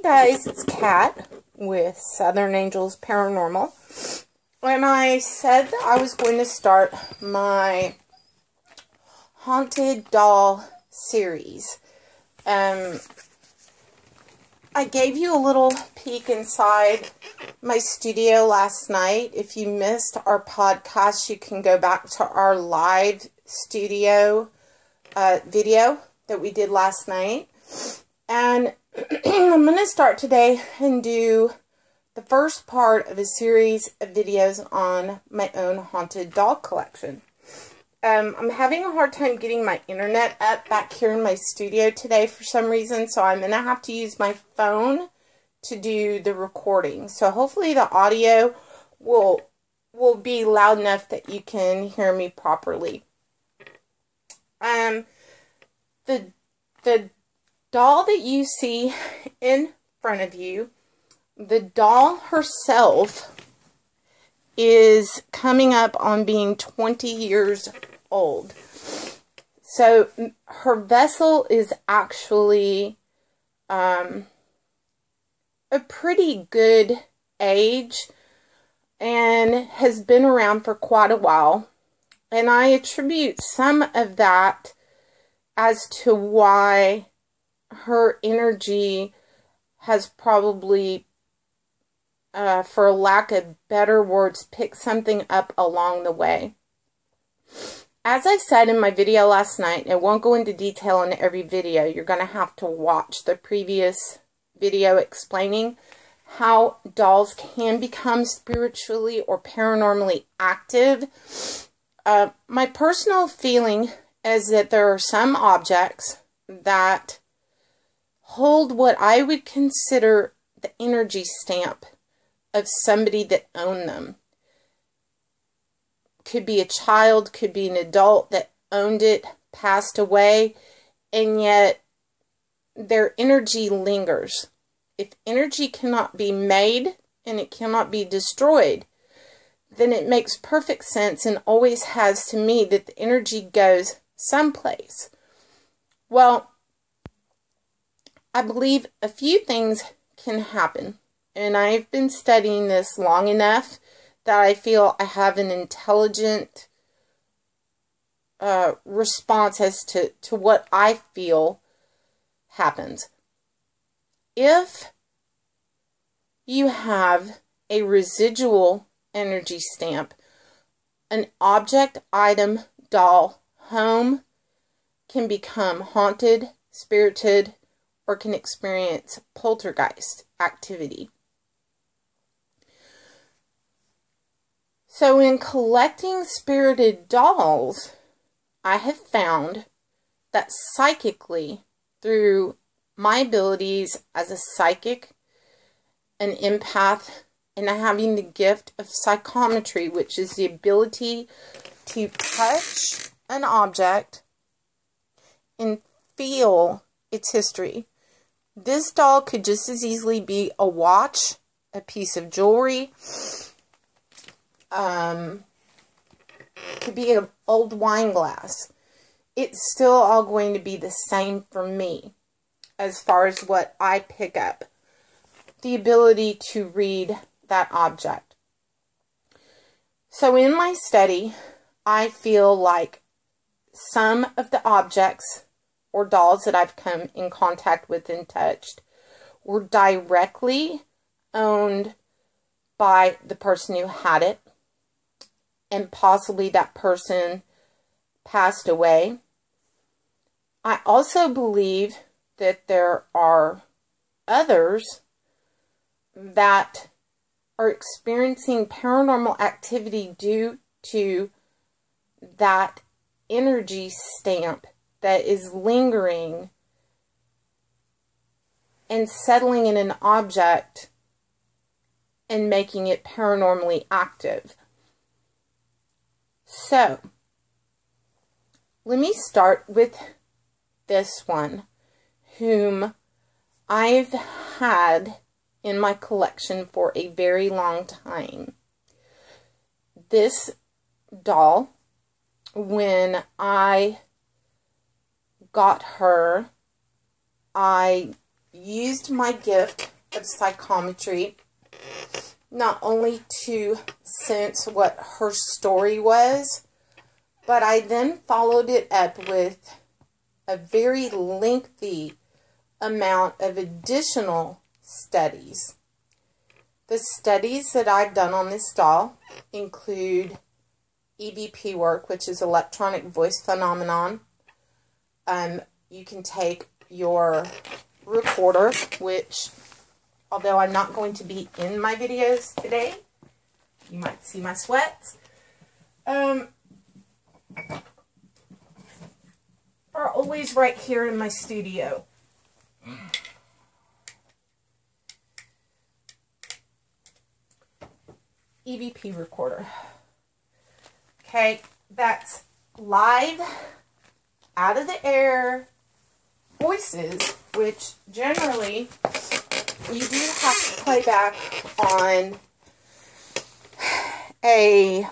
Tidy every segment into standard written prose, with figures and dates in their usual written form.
guys, it's Kat with Southern Angels Paranormal, and I said that I was going to start my haunted doll series. I gave you a little peek inside my studio last night. If you missed our podcast, you can go back to our live studio video that we did last night. And I'm going to start today and do the first part of a series of videos on my own haunted doll collection. I'm having a hard time getting my internet up back here in my studio today for some reason, so I'm going to have to use my phone to do the recording. So hopefully the audio will be loud enough that you can hear me properly. The doll that you see in front of you, the doll herself is coming up on being 20 years old. So her vessel is actually a pretty good age and has been around for quite a while. And I attribute some of that as to why her energy has probably, for lack of better words, picked something up along the way. As I said in my video last night, and I won't go into detail in every video, you're going to have to watch the previous video explaining how dolls can become spiritually or paranormally active. My personal feeling is that there are some objects that hold what I would consider the energy stamp of somebody that owned them. Could be a child, could be an adult that owned it, passed away, and yet their energy lingers. If energy cannot be made and it cannot be destroyed, then it makes perfect sense and always has to me that the energy goes someplace. Well, I believe a few things can happen, and I've been studying this long enough that I feel I have an intelligent response as to what I feel happens. If you have a residual energy stamp, an object, item, doll, home can become haunted, spirited, or can experience poltergeist activity. So in collecting spirited dolls, I have found that psychically, through my abilities as a psychic, an empath, and having the gift of psychometry, which is the ability to touch an object and feel its history. This doll could just as easily be a watch, a piece of jewelry, could be an old wine glass. It's still all going to be the same for me as far as what I pick up. The ability to read that object. So in my study, I feel like some of the objects or dolls that I've come in contact with and touched were directly owned by the person who had it, and possibly that person passed away. I also believe that there are others that are experiencing paranormal activity due to that energy stamp that is lingering and settling in an object and making it paranormally active. So, let me start with this one, whom I've had in my collection for a very long time. This doll, when I got her, I used my gift of psychometry, not only to sense what her story was, but I then followed it up with a very lengthy amount of additional studies. The studies that I've done on this doll include EVP work, which is electronic voice phenomenon. You can take your recorder, which, although I'm not going to be in my videos today, you might see my sweats, are always right here in my studio. EVP recorder. Okay, that's live, out of the air voices, which generally you do have to play back on a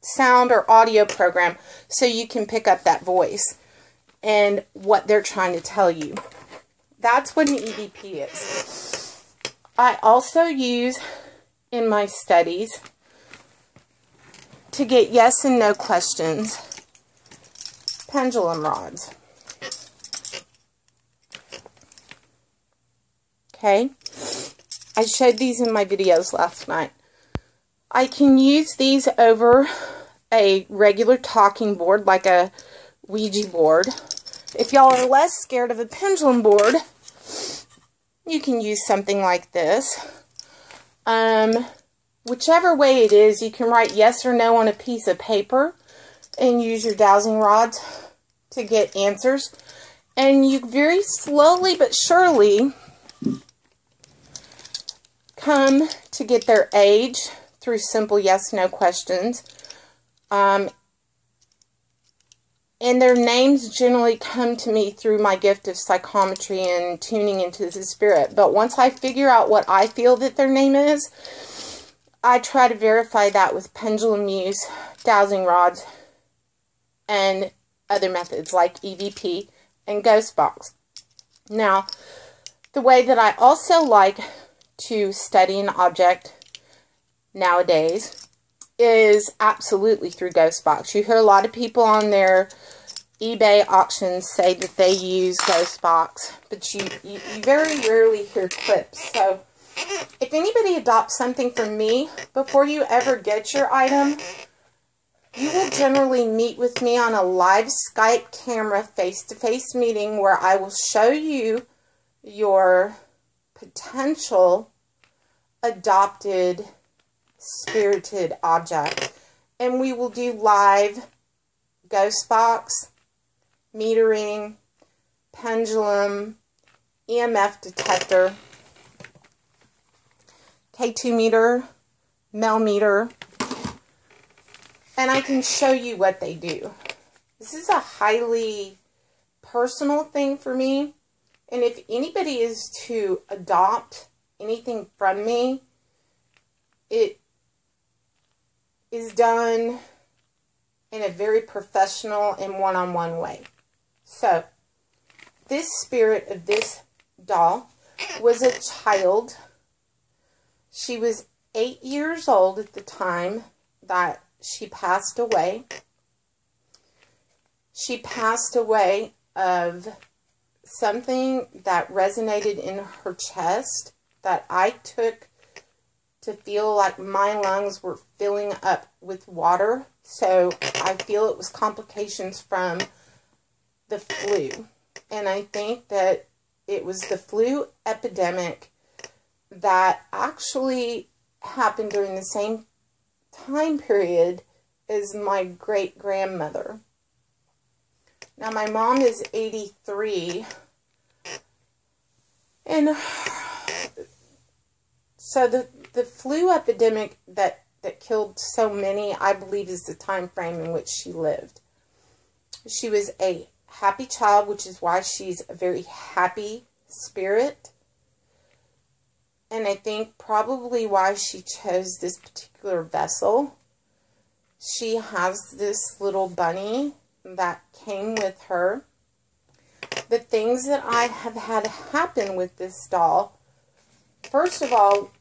sound or audio program so you can pick up that voice and what they're trying to tell you. That's what an EVP is. I also use in my studies to get yes and no questions, pendulum rods. Okay, I showed these in my videos last night. I can use these over a regular talking board, like a Ouija board. If y'all are less scared of a pendulum board, you can use something like this. Whichever way it is, you can write yes or no on a piece of paper and use your dowsing rods to get answers. And you very slowly but surely come to get their age through simple yes-no questions. And their names generally come to me through my gift of psychometry and tuning into the spirit. But once I figure out what I feel that their name is, I try to verify that with pendulum use, dowsing rods, and other methods like EVP and ghost box. Now, the way that I also like to study an object nowadays is absolutely through ghost box. You hear a lot of people on their eBay auctions say that they use ghost box, but you very rarely hear clips. So if anybody adopts something from me, before you ever get your item, you will generally meet with me on a live Skype camera face-to-face meeting where I will show you your potential adopted spirited object. And we will do live ghost box, metering, pendulum, EMF detector, K2 meter, Mel meter, and I can show you what they do. This is a highly personal thing for me, and if anybody is to adopt anything from me, it is done in a very professional and one-on-one way. So, this spirit of this doll was a child. She was 8 years old at the time that she passed away. She passed away of something that resonated in her chest that I took to feel like my lungs were filling up with water. So I feel it was complications from the flu. And I think that it was the flu epidemic that actually happened during the same time period as my great-grandmother. Now, my mom is 83, and so the flu epidemic that killed so many, I believe, is the time frame in which she lived. She was a happy child, which is why she's a very happy spirit. And I think probably why she chose this particular vessel. She has this little bunny that came with her. The things that I have had happen with this doll first of all,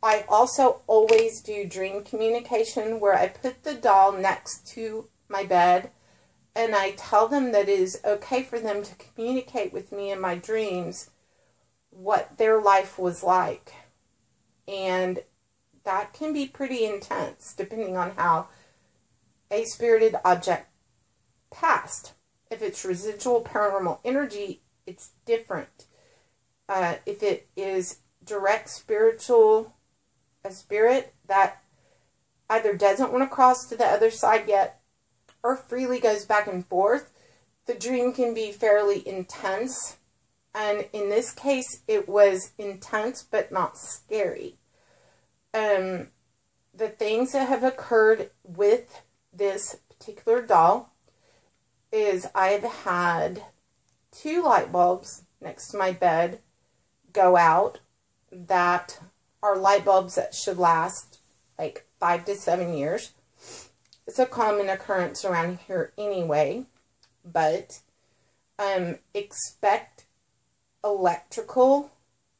I also always do dream communication where I put the doll next to my bed and I tell them that it is okay for them to communicate with me in my dreams what their life was like. And that can be pretty intense depending on how a spirited object passed. If it's residual paranormal energy, it's different. If it is direct spiritual, a spirit that either doesn't want to cross to the other side yet or freely goes back and forth, the dream can be fairly intense. And in this case, it was intense but not scary. The things that have occurred with this particular doll is I've had 2 light bulbs next to my bed go out that are light bulbs that should last like 5 to 7 years. It's a common occurrence around here anyway, but expect electrical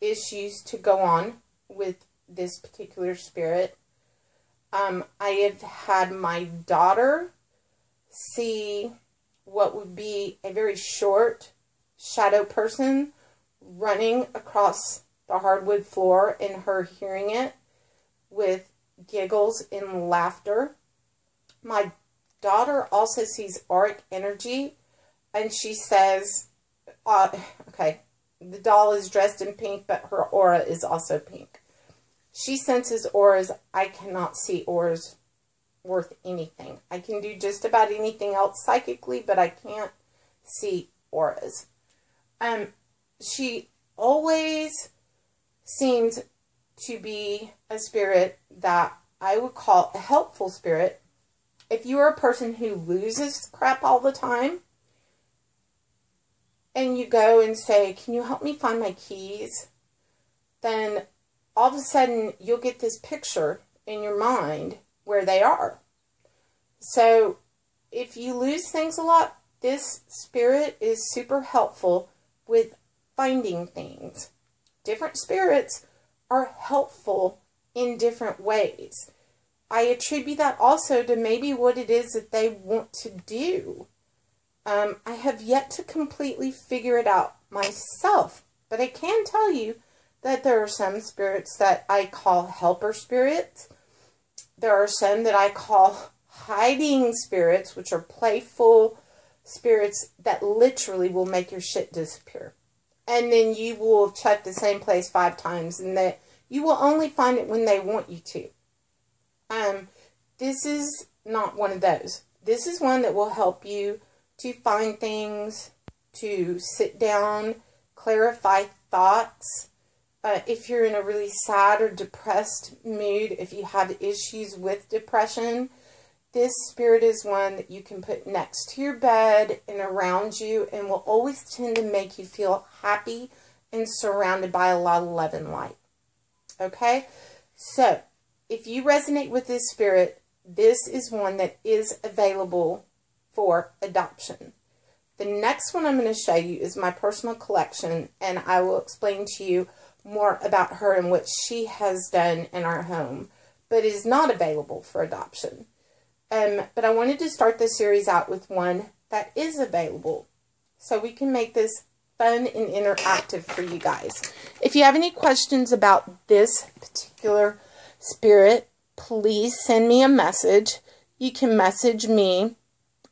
issues to go on with this particular spirit. I have had my daughter see what would be a very short shadow person running across the hardwood floor and her hearing it with giggles and laughter. My daughter also sees auric energy, and she says, okay, the doll is dressed in pink, but her aura is also pink. She senses auras. I cannot see auras worth anything. I can do just about anything else psychically, but I can't see auras. She always seems to be a spirit that I would call a helpful spirit. If you are a person who loses crap all the time, and you go and say, can you help me find my keys? Then all of a sudden you'll get this picture in your mind where they are. So if you lose things a lot, this spirit is super helpful with finding things. Different spirits are helpful in different ways. I attribute that also to maybe what it is that they want to do. I have yet to completely figure it out myself, but I can tell you that there are some spirits that I call helper spirits. There are some that I call hiding spirits, which are playful spirits that literally will make your shit disappear. And then you will check the same place 5 times, and that you will only find it when they want you to. This is not one of those. This is one that will help you to find things, to sit down, clarify thoughts. If you're in a really sad or depressed mood, if you have issues with depression, this spirit is one that you can put next to your bed and around you, and will always tend to make you feel happy and surrounded by a lot of love and light. Okay? So, if you resonate with this spirit, this is one that is available for adoption. The next one I'm going to show you is my personal collection, and I will explain to you more about her and what she has done in our home, but is not available for adoption. But I wanted to start this series out with one that is available, so we can make this fun and interactive for you guys. If you have any questions about this particular spirit, please send me a message. You can message me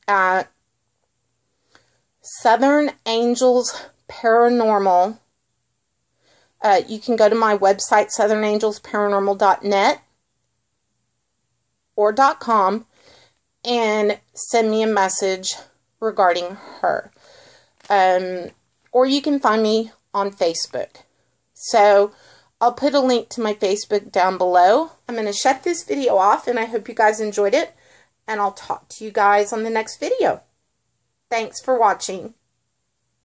at Southern Angels Paranormal. You can go to my website, southernangelsparanormal.net or .com, and send me a message regarding her. Or you can find me on Facebook. So I'll put a link to my Facebook down below. I'm going to shut this video off, and I hope you guys enjoyed it. And I'll talk to you guys on the next video. Thanks for watching.